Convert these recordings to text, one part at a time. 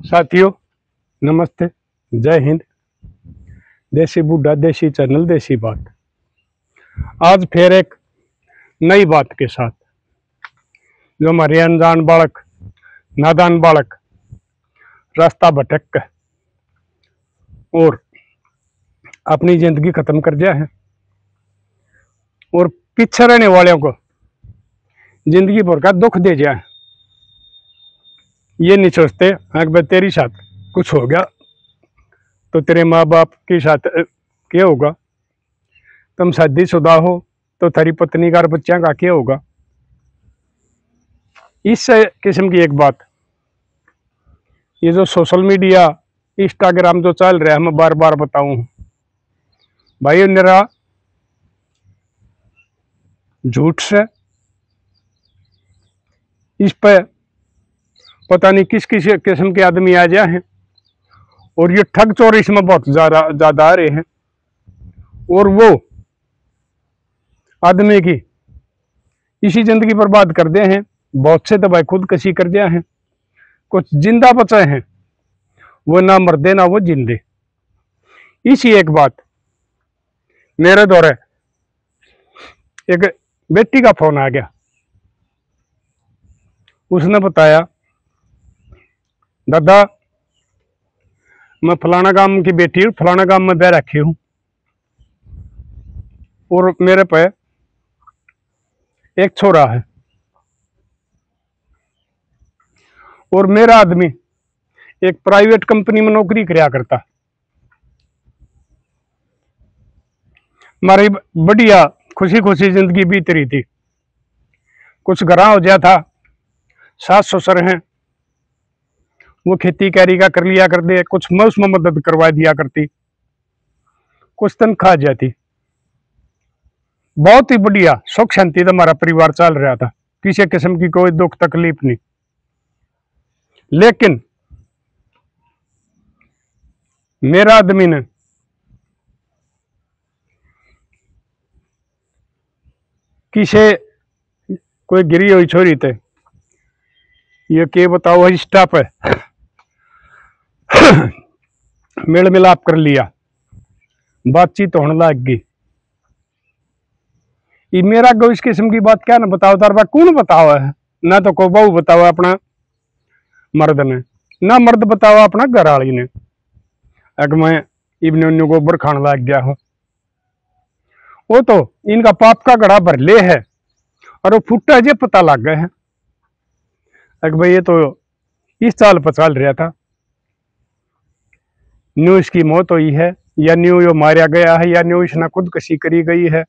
साथियों नमस्ते, जय हिंद। देसी बूढ़ा देसी चैनल देसी बात, आज फिर एक नई बात के साथ। जो हमारे अनजान बालक, नादान बालक रास्ता भटक कर और अपनी जिंदगी खत्म कर दिया है, और पीछे रहने वालों को जिंदगी भर का दुख दे दिया है। ये नहीं सोचते अगर तेरी साथ कुछ हो गया तो तेरे माँ बाप के साथ क्या होगा, तुम शादीशुदा हो तो तेरी पत्नी का और बच्चों का क्या होगा। इस किस्म की एक बात, ये जो सोशल मीडिया इंस्टाग्राम जो चल रहा है, मैं बार बार बताऊं भाई, मेरा झूठ से इस पे पता नहीं किस किस किस्म के आदमी आ जाए हैं, और ये ठग चोर इसमें बहुत ज्यादा आ रहे हैं, और वो आदमी की इसी जिंदगी बर्बाद कर दे हैं। बहुत से तो भाई खुदकशी कर दिया है, कुछ जिंदा बचे हैं, वो ना मरदे ना वो जिंदे। इसी एक बात मेरे दौरे एक बेटी का फोन आ गया। उसने बताया, दादा मैं फलाना गांव की बेटी हूँ, फलाना गांव में ब्याह रखी हूँ, और मेरे पे एक छोरा है, और मेरा आदमी एक प्राइवेट कंपनी में नौकरी किया करता। हमारी बढ़िया खुशी खुशी जिंदगी बीत रही थी। कुछ घरा हो गया था, सास ससुर हैं, वो खेती कैरी का कर लिया करते, कुछ मैं उसमें मदद करवा दिया करती, कुछ तनख्वाह जाती। बहुत ही बढ़िया सुख शांति तो हमारा परिवार चल रहा था, किसी किस्म की कोई दुख तकलीफ नहीं। लेकिन मेरा आदमी ने किसे कोई गिरी हुई छोरी थे, ये के बताओ, स्टाफ है मेल मिलाप कर लिया, बातचीत होने लग गई। ये मेरा गो इस किस्म की बात क्या ना बताओ, तार बात कौन बताओ है, ना तो को बहू बताओ अपना मर्द ने, ना मर्द बताओ अपना घर वाली ने। अगर मैं इबन गोबर खान लग गया हो, वो तो इनका पाप का घड़ा भर ले है, और वो फुटा जे पता लग गए है। अगर भाई ये तो इस साल पर चल रहा था, न्यू इसकी मौत हुई है, या न्यू यो मारा गया है, या न्यू इसने खुदकशी करी गई है,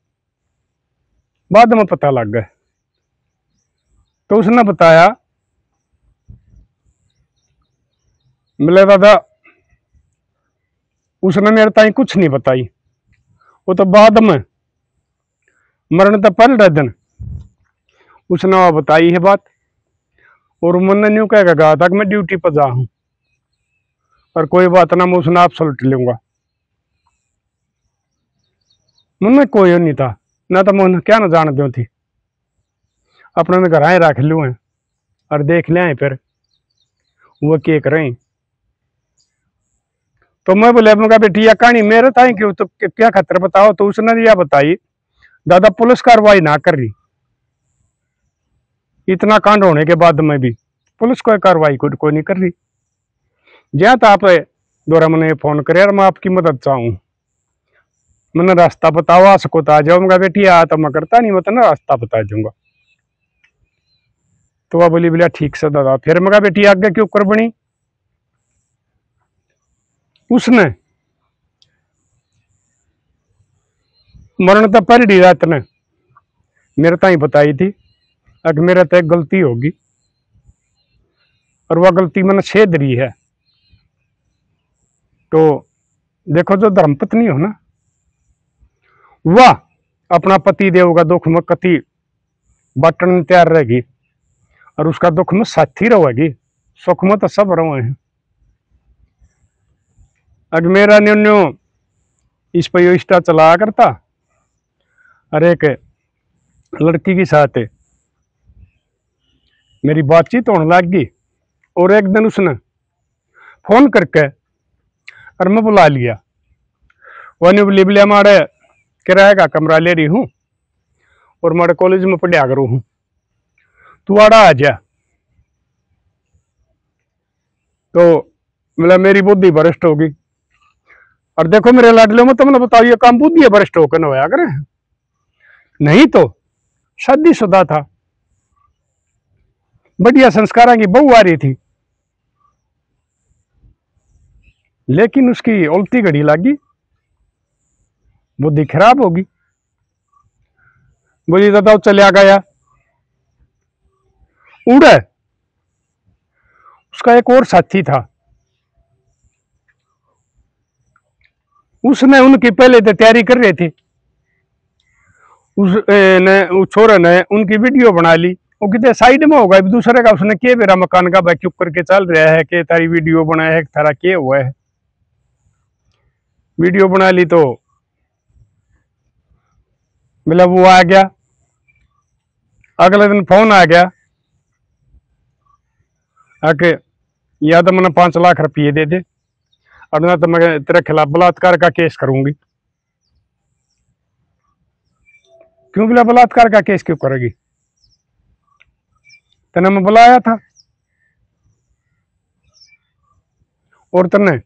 बाद में पता लग गया। तो उसने बताया, मिले दादा उसने मेरे ताई कुछ नहीं बताई, वो तो बाद में मरण तो पहले दिन उसने वो बताई है बात। और मैंने न्यू कह कहा था कि मैं ड्यूटी पर जा हूं, और कोई बात ना, मैं उसने आप सलट लूंगा। मैंने कोई नहीं था, ना तो मैं क्या ना जान दो थी, अपने घर आए रख लू है और देख ले फिर वो क्या करें। तो मैं बोले, मैं बेटी या कहानी मेरे था क्यों, तो क्या खतर बताओ। तो उसने यह बताई, दादा पुलिस कार्रवाई ना कर रही, इतना कांड होने के बाद में भी पुलिस कोई कार्रवाई कोई नहीं कर रही। जहाँ तो आप द्वारा मैंने फोन करे और मैं आपकी मदद चाहूँ, मैंने रास्ता बताओ, आ सको तो आ जाओ। मैं बेटी आ तो मैं करता नहीं, मैं तो ना रास्ता बता दूंगा। तो वह बोली, बोलिया ठीक से दादा। फिर मैं बेटी आगे क्यों कर बनी, उसने मरण तो पहली रात ने मेरे ताई बताई थी, अगर मेरा तो एक गलती होगी, और वह गलती मैंने छेद रही है। तो देखो, जो धर्मपत्नी हो ना, वह अपना पति देव का दुख में कति बांटने तैयार रहेगी, और उसका दुख में साथी रहेगी, सुख में तो सब रहे हैं। अगर मेरा न्यू इस पर इंस्टा चला करता, और एक लड़की के साथ मेरी बातचीत होने लग गई, और एक दिन उसने फोन करके और मैं बुला लिया। वही बोली बोले हमारे किराए का कमरा ले रही हूँ और हमारे कॉलेज में पढ़ा करूँ हूँ, तू आड़ा आ जा। तो मतलब मेरी बुद्धि भ्रष्ट होगी। और देखो मेरे लाडले में तुमने बताओ ये काम बुद्धि भ्रष्ट होकर न होया करे, नहीं तो शादीशुदा था, बढ़िया संस्कारों की बहू आ रही थी, लेकिन उसकी उल्टी घड़ी लगी, बुद्धि खराब होगी। बोली दादा चलिया गया उड़े। उसका एक और साथी था, उसने उनकी पहले तो तैयारी कर रहे थे, उस छोरे ने उनकी वीडियो बना ली। वो कितने साइड में होगा दूसरे का, उसने के मेरा मकान का भाई चुप करके चल रहा है कि तारी वीडियो बनाया है, तारा के हुआ है। वीडियो बना ली तो मतलब वो आ गया, अगले दिन फोन आ गया आके या तो मैंने 5 लाख रुपये दे दे और ना तो मैं तेरे खिलाफ बलात्कार का केस करूंगी। क्यों बोला बलात्कार का केस क्यों करेगी, तने मैं बुलाया था और तने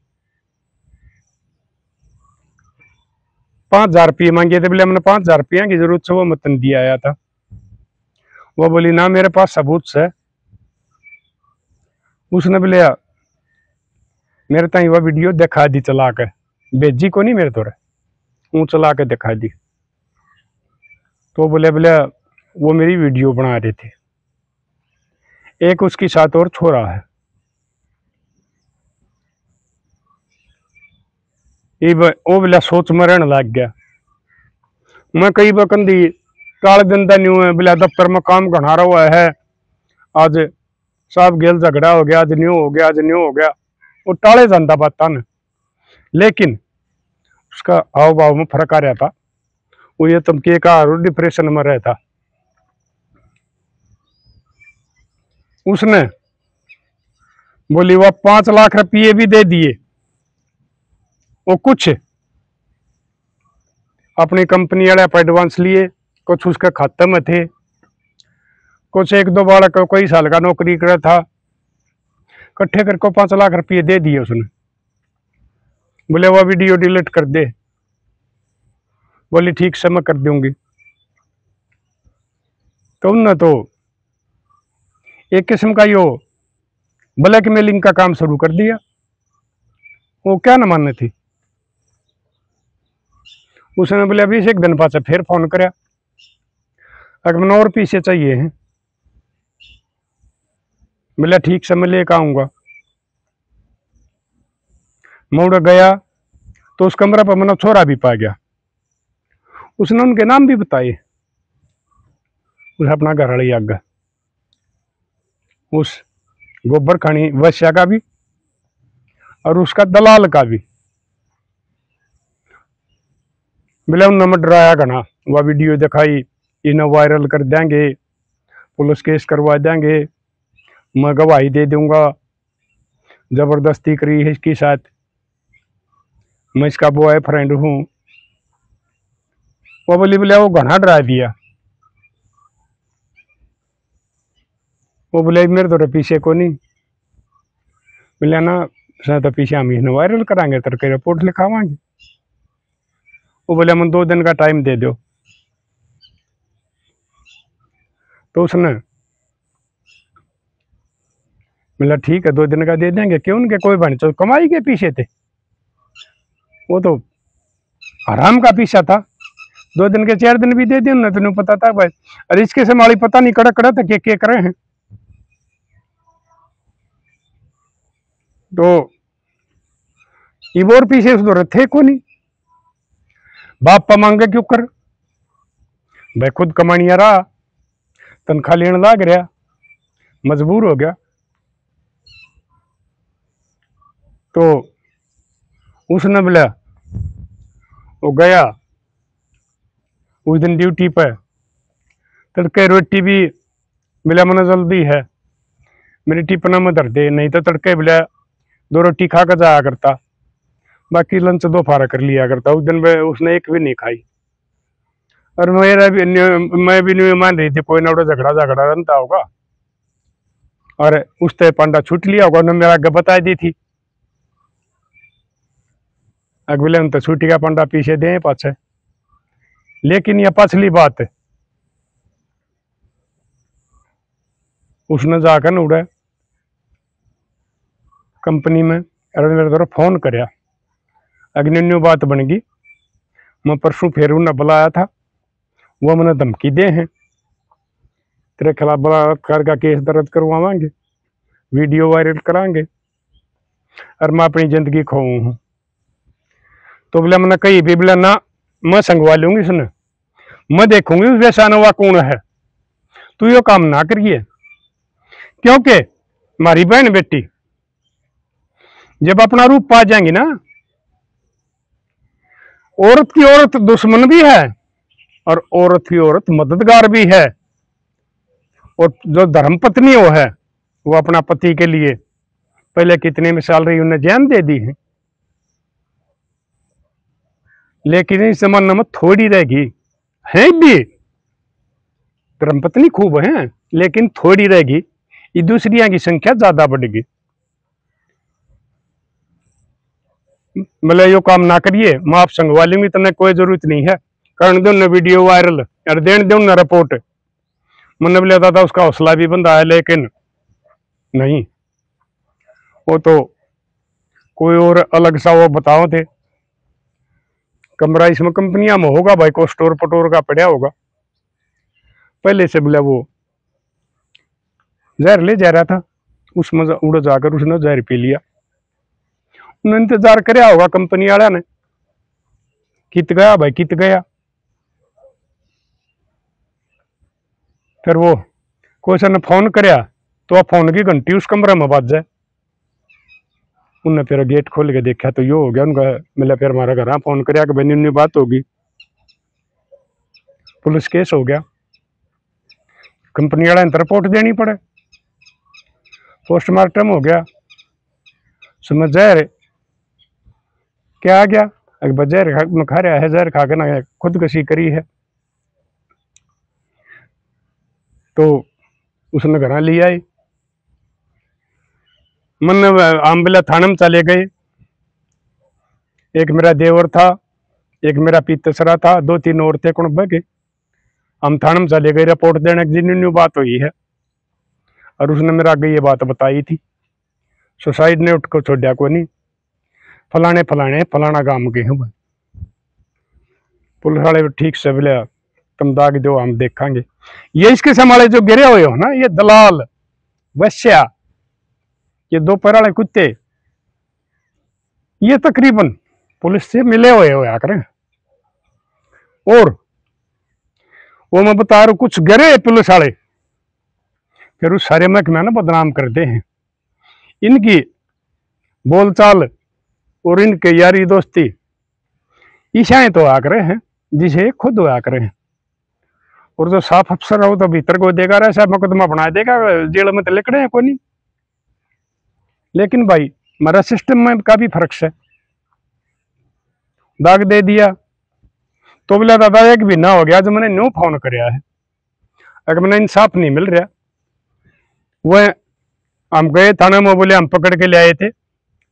5,000 रुपये मांगे थे। बोले मैंने 5,000 रुपया की जरूरत से वो मैं तन दिया आया था। वो बोली ना मेरे पास सबूत है। उसने बोले मेरे ताई वह वीडियो दिखा दी, चला के भेजी को नहीं मेरे तोरे, वो चला के दिखा दी। तो बोले बोले वो मेरी वीडियो बना रहे थे, एक उसकी साथ और छोरा है। वो बोला सोच में रहने लग गया। मैं कई बकंदी टाल दिन न्यू है, बोला दफ्तर में काम घना रहा हुआ है, आज साहब गेल झगड़ा हो गया, आज न्यू हो गया, आज न्यू हो गया। वो टाले जाता बात न, लेकिन उसका हाव भाव में फर्क आ रहा था। वो ये तुम के का डिप्रेशन में रहता। उसने बोली वह 5 लाख रुपये भी दे दिए, वो कुछ अपनी कंपनी वाले पर एडवांस लिए, कुछ उसके खाते में थे, कुछ 1-2 बालक कोई साल का नौकरी कर था, इकट्ठे करके 5 लाख रुपये दे दिए उसने। बोले वह वीडियो डिलीट कर दे। बोली ठीक से मैं कर दूंगी। तो उनने तो एक किस्म का यो ब्लैकमेलिंग का काम शुरू कर दिया। वो क्या न मानने थी। उसने बोले अभी एक दिन पास फिर फोन कराया, अगर मैंने और पीछे चाहिए हैं। बोला ठीक से मैं लेकर आऊंगा। मैं गया तो उस कमरा पर मैंने छोरा भी पा गया। उसने उनके नाम भी बताए, उस अपना घर वाली आग, उस गोबर खानी वैश्या का भी और उसका दलाल का भी। बोले उन नंबर डराया घना, वह वीडियो दिखाई, इन्हें वायरल कर देंगे, पुलिस केस करवा देंगे, मैं गवाही दे दूंगा, जबरदस्ती करी है इसके साथ, मैं इसका बॉयफ्रेंड हूँ। वो बोली बोले वो घना डरा दिया। वो बोले मेरे तो पीछे को नहीं। बोले ना तो पीछे हम इन्हें वायरल कराएंगे, तेरे रिपोर्ट लिखावाएंगे। वो बोले हम 2 दिन का टाइम दे दो। तो उसने बोला ठीक है 2 दिन का दे देंगे। क्यों, उनके कोई बन चो कमाई के पीछे थे, वो तो आराम का पीछा था। 2 दिन के 4 दिन भी दे दिए ना, तेन पता था भाई। अरे इसके से माली पता नहीं कड़ा कड़ा था के करे हैं। तो इबोर पीछे उस थे को नहीं, बाप पा मांगे क्यों कर, भाई खुद कमानिया रहा, तनख्वाह लेने लाग रहा, मजबूर हो गया। तो उसने बोला वो गया उस दिन ड्यूटी पर, तड़के रोटी भी बोला मैंने जल्दी है, मेरी टिपना में धर दे, नहीं तो तड़के बोला दो रोटी खा कर जाया करता, बाकी लंच दो फारा कर लिया करता। उस दिन में उसने एक भी नहीं खाई। और मैं भी नहीं मान रही थी कोई ना झगड़ा झगड़ा बनता होगा, और उससे पंडा छूट लिया होगा। उन्होंने मेरा आगे बता दी थी, अगले तो छुट्टी का पंडा पीछे दे पाछे। लेकिन यह पछली बात है, उसने जाकर उड़े कंपनी में और मेरे तरफ फोन करया। अग्नि बात बन गई। मैं परसों फिर उन्हें बुलाया था, वो मैंने धमकी दे हैं, तेरे खिलाफ बलात्कार का केस दर्ज करवाएंगे, वीडियो वायरल कराएंगे, और मैं अपनी जिंदगी खोऊं हूँ। तो बोला मैंने कही भी, बोला ना मैं संगवा लूंगी इसने, मैं देखूंगी उस वैसा नवा कौन है, तू यो काम ना करिए। क्योंकि हमारी बहन बेटी जब अपना रूप पा जाएंगी ना, औरत की औरत दुश्मन भी है और औरत की औरत मददगार भी है। और जो धर्म पत्नी वो है, वो अपना पति के लिए पहले कितने मिसाल रही, उन्हें जान दे दी है। लेकिन इस जमाने में थोड़ी रहेगी, है भी धर्मपत्नी खूब है, लेकिन थोड़ी रहेगी, ये दूसरियां की संख्या ज्यादा बढ़ेगी। मतलब यो काम ना करिए, मैं आप संगवा लूंगी, तुम्हें कोई जरूरत नहीं है, कर दो न वीडियो वायरल और देन दो न रिपोर्ट। मैंने बोला था उसका हौसला भी बंधा है, लेकिन नहीं, वो तो कोई और अलग सा वो बताओ थे। कमरा इसमें कंपनियां में होगा भाई, को स्टोर पटोर का पड़ा होगा पहले से। बोला वो जहर ले जा रहा था, उसमें उड़ जाकर उसने जहर पी लिया। उन्होंने इंतजार कराया होगा कंपनी वाला ने, कित गया भाई कित गया। फिर वो कोई ने फोन कराया तो फोन की घंटी उस कमरे में बज जाए। उनने फिर गेट खोल के देखा तो यो हो गया उनका। मिला फिर हमारा घर फोन कराया कि भाई न्यू बात होगी, पुलिस केस हो गया, कंपनी वाला ने रिपोर्ट देनी पड़े, पोस्टमार्टम हो गया। समझ जहर क्या आ गया, अगर जहर खा रहा है, जहर खा के ना खुदकुशी करी है। तो उसने घर लिया आई, मन आम्बला थाने में चले गए। एक मेरा देवर था, एक मेरा पितसरा था, 2-3 और थे कौन बगे। हम थाने में चले गए रिपोर्ट देने की, न्यू बात हुई है। और उसने मेरा आगे ये बात बताई थी, सुसाइड ने उठ को छोड़ा को नहीं, फलाने फलाने फलाना काम के हैं। पुलिस वाले ठीक से बोले तुम दाग दो, हम देखेंगे। ये इसके संभाले जो गिरे हुए हो ना, ये दलाल वैश्या, ये दो पैर वाले कुत्ते, ये तकरीबन पुलिस से मिले हुए हो करें। और वो मैं बता रहा हूं, कुछ गिरे पुलिस वाले फिर उस सारे महकमे ना बदनाम करते हैं। इनकी बोलचाल और इनके यारी दोस्ती ईशाएं तो आ करे हैं, जिसे खुद आ करे हैं। और जो साफ अफसर हो तो भीतर को देगा रहा है, मुकदमा बना देगा, जेल में तो लिखड़े हैं कोई नहीं। लेकिन भाई हमारा सिस्टम में काफी फर्क है। दाग दे दिया तो बोला दादा एक महीना हो गया जो मैंने न्यू फोन कराया है, अगर मैंने इंसाफ नहीं मिल रहा। वह हम गए थाने में, बोले हम पकड़ के ले आए थे।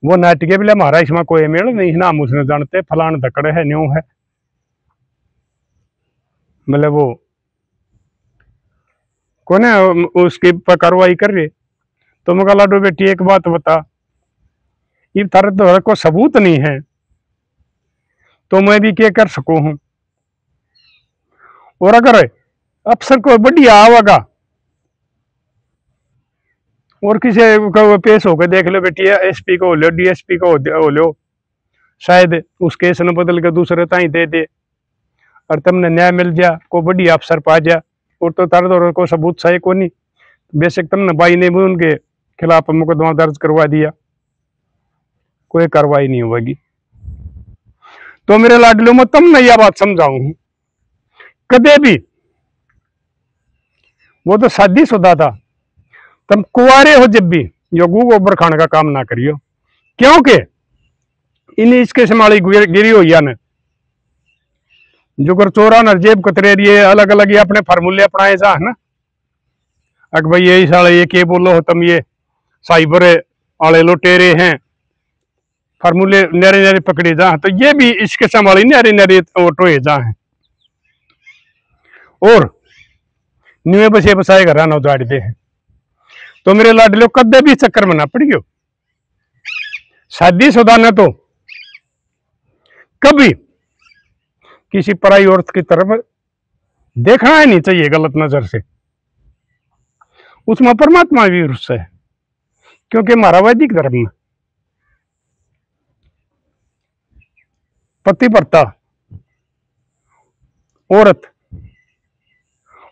वो नाटके बोले हमारा इसमें कोई मेल नहीं ना, हम उसने जानते, फलान धकड़ है न्यू है। मतलब वो कौन है उसकी कार्रवाई कर रहे। तो मैं लाडो बेटी एक बात बता, ये थारे तो को सबूत नहीं है तो मैं भी क्या कर सकूं हूं। और अगर अफसर को बढ़िया आवेगा और किसी को पेश होकर देख लो बेटी, एसपी को हो लो, डीएसपी को हो लो, शायद उस केस ने बदल के दूसरे ताई दे दे और तुमने न्याय मिल जा, को बढ़िया अफसर पा जा। और तो तार दौर को सबूत सही को नहीं, बेशक तुमने बाई ने भी उनके खिलाफ मुकदमा दर्ज करवा दिया, कोई कार्रवाई नहीं होगी। तो मेरे लाडलो में तुमने यह बात समझाऊं, कदे भी वो तो शादीशुदा था, तुम कुआरे हो जब भी यो गू गोबर खाने का काम ना करियो। क्योंकि इन इसके समाली गिरी हुई ने जो कर चोरा न जेब कतरे अलग अलग ये अपने फार्मूले अपनाए जा है ना। अक भाई यही साले ये के बोलो हो तुम, ये साइबर वाले लुटेरे हैं, फार्मूले नरे नरे पकड़े जा, तो ये भी इसके समाली नरे नरे टोए जा है। और न्यू बसे बसाए घर ना उजाड़ते हैं। तो मेरे लाडलो कदे भी चक्कर में ना पड़ियो। शादीशुदा ने तो कभी किसी पराई औरत की तरफ देखना ही नहीं चाहिए गलत नजर से। उसमें परमात्मा भी रुस्सा है, क्योंकि हमारा वैदिक धर्म में पतिव्रता औरत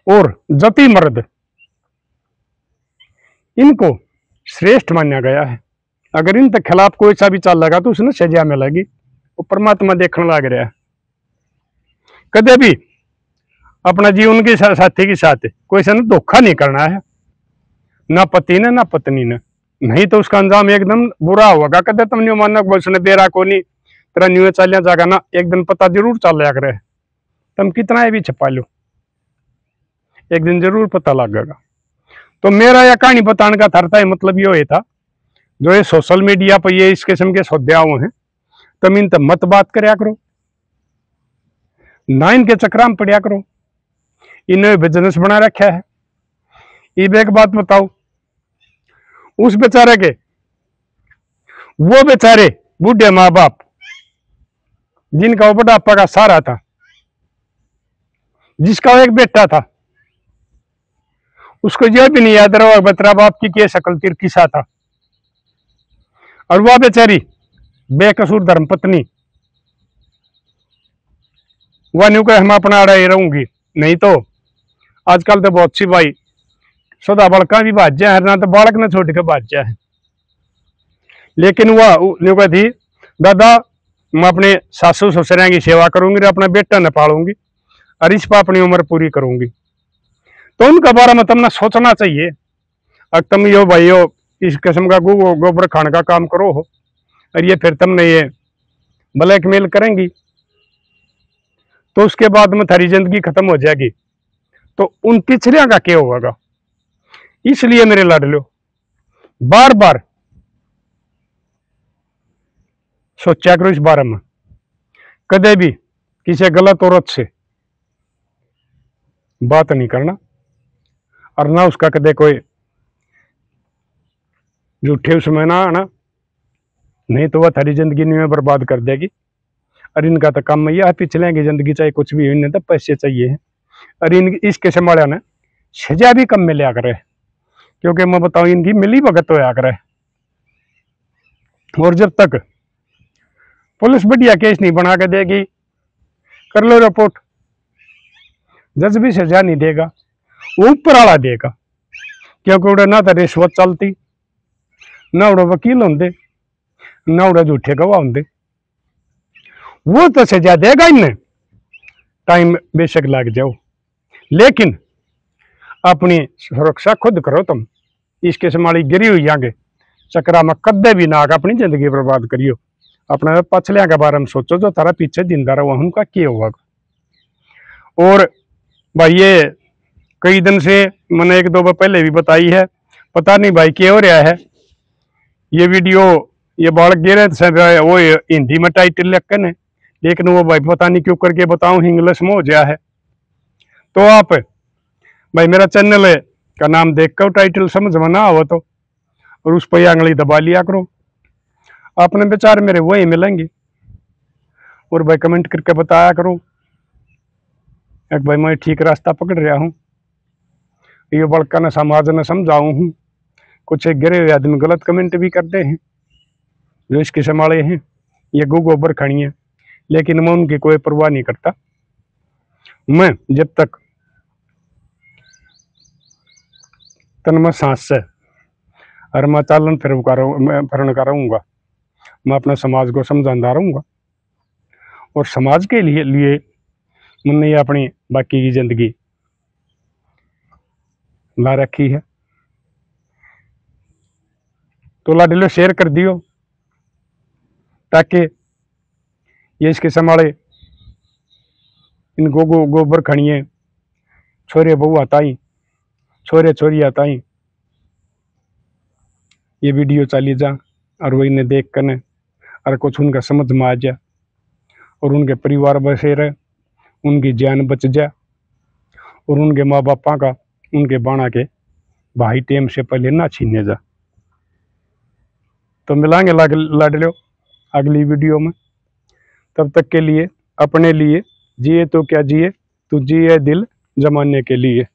और जति मर्द इनको श्रेष्ठ माना गया है। अगर इन तक खिलाफ कोई सा भी चाल लगा तो उसने सजा मिलेगी। वो परमात्मा देखने लग रहा है। कदे भी अपना जीवन के साथी के साथ कोई सा धोखा नहीं करना है, ना पति ने ना पत्नी ने, नहीं तो उसका अंजाम एकदम बुरा होगा। कदे तुम न्यू मानना उसने बेरा को नहीं तेरा न्यू चालिया जागा ना, एक दिन पता जरूर चल लिया करे। तुम कितना भी छपा लो, एक दिन जरूर पता लगेगा। तो मेरा यह कहानी बताने का था मतलब ये था, जो ये सोशल मीडिया पर ये इस किस्म के सौदे हुए हैं, तुम इन तक मत बात करया करो, ना इनके चक्रा में पड़िया करो। इन्हें बिजनेस बना रखा है। एक बात बताओ, उस बेचारे के वो बेचारे बूढ़े माँ बाप जिनका वो बुढ़ापा का सहारा था, जिसका एक बेटा था, उसको यह भी नहीं याद रहा बतरा बाप की क्या शक्ल तिरकिसा था। और वह बेचारी बेकसूर धर्मपत्नी वह न्यू कह हम अपना रही रहूंगी, नहीं तो आजकल तो बहुत सी भाई सदा बालका भी बाज्या है ना, तो बालक ने छोड़ के बाज्या है। लेकिन वह न्यू कह थी दादा मैं अपने सासू ससुर की सेवा करूंगी, अपना बेटा न पालूंगी और इस पर अपनी उम्र पूरी करूंगी। तो उनका बारे में तुमने सोचना चाहिए। अब तुम यो भाई यो इस किस्म का गोबर खाने का काम करो हो और ये फिर तुमने ये ब्लैकमेल करेंगी, तो उसके बाद में थारी जिंदगी खत्म हो जाएगी। तो उन पिछड़िया का क्या होगा। इसलिए मेरे लाडलो बार बार सोचा करो इस बारे में, कदे भी किसी गलत औरत से बात नहीं करना और ना उसका कदे कोई झूठे उसमें ना आना, नहीं तो वह थारी जिंदगी में बर्बाद कर देगी। और इनका तो काम यह पिछले की जिंदगी चाहे कुछ भी हो, इन्हें तो पैसे चाहिए हैं। और इन इस किस्म वाले ने सजा भी कम मिले करे, क्योंकि मैं बताऊं इनकी मिली भगत होया करे। और जब तक पुलिस बढ़िया केस नहीं बना के देगी, कर लो रिपोर्ट, जज भी सजा नहीं देगा, वो ऊपर वाला देगा। क्योंकि उड़े ना तो रिश्वत चलती, ना उड़े वकील होंगे, ना उड़े झूठे गवाह होंगे। वो तो सजा देगा इन्हें, टाइम बेशक लग जाओ, लेकिन अपनी सुरक्षा खुद करो। तुम इसके समाली गिरी हुई आगे चक्रा में कदे भी ना अपनी जिंदगी बर्बाद करियो। अपने पछलिया के बारे में सोचो, जो तारा पीछे जिंदा रहो उनका क्या होगा। और भाई ये कई दिन से मैंने एक दो बार पहले भी बताई है, पता नहीं भाई क्या हो रहा है। ये वीडियो ये बालक गिरे वो हिंदी में टाइटल लिखकर है, लेकिन वो भाई पता नहीं क्यों करके बताऊं इंग्लिश में हो गया है। तो आप भाई मेरा चैनल का नाम देखकर टाइटल समझ में ना हो तो और उस पर आंगली दबा लिया करो, अपने विचार मेरे वही मिलेंगे। और भाई कमेंट करके बताया करो एक भाई मैं ठीक रास्ता पकड़ रहा हूँ, ये बड़का न समाज न समझाऊं हूँ। कुछ एक गिरे हुए आदमी गलत कमेंट भी करते हैं जो इसके संभाले हैं, ये गोबर खड़ी है, लेकिन मैं उनकी कोई परवाह नहीं करता। मैं जब तक तन में सांस से और मैं चालन फिरन का रहूंगा, मैं अपने समाज को समझाता रहूंगा। और समाज के लिए मैंने ये अपनी बाकी की जिंदगी ला रखी है। तो लाडलो शेयर कर दियो, ताकि ये इसके संभाले। इन गोबर खड़िए छोरे बहू आताई छोरे छोरी आताई ये वीडियो चाली जा और वो इन्हें देख कर और कुछ उनका समझ में आ जा और उनके परिवार बसे रहे, उनकी जान बच जा और उनके माँ बापा का उनके बाणा के भाई टेम से पहले ना छीने जा। तो मिलांगे लाडलो अगली वीडियो में। तब तक के लिए अपने लिए जिए तो क्या जिए, तू जिए दिल जमाने के लिए।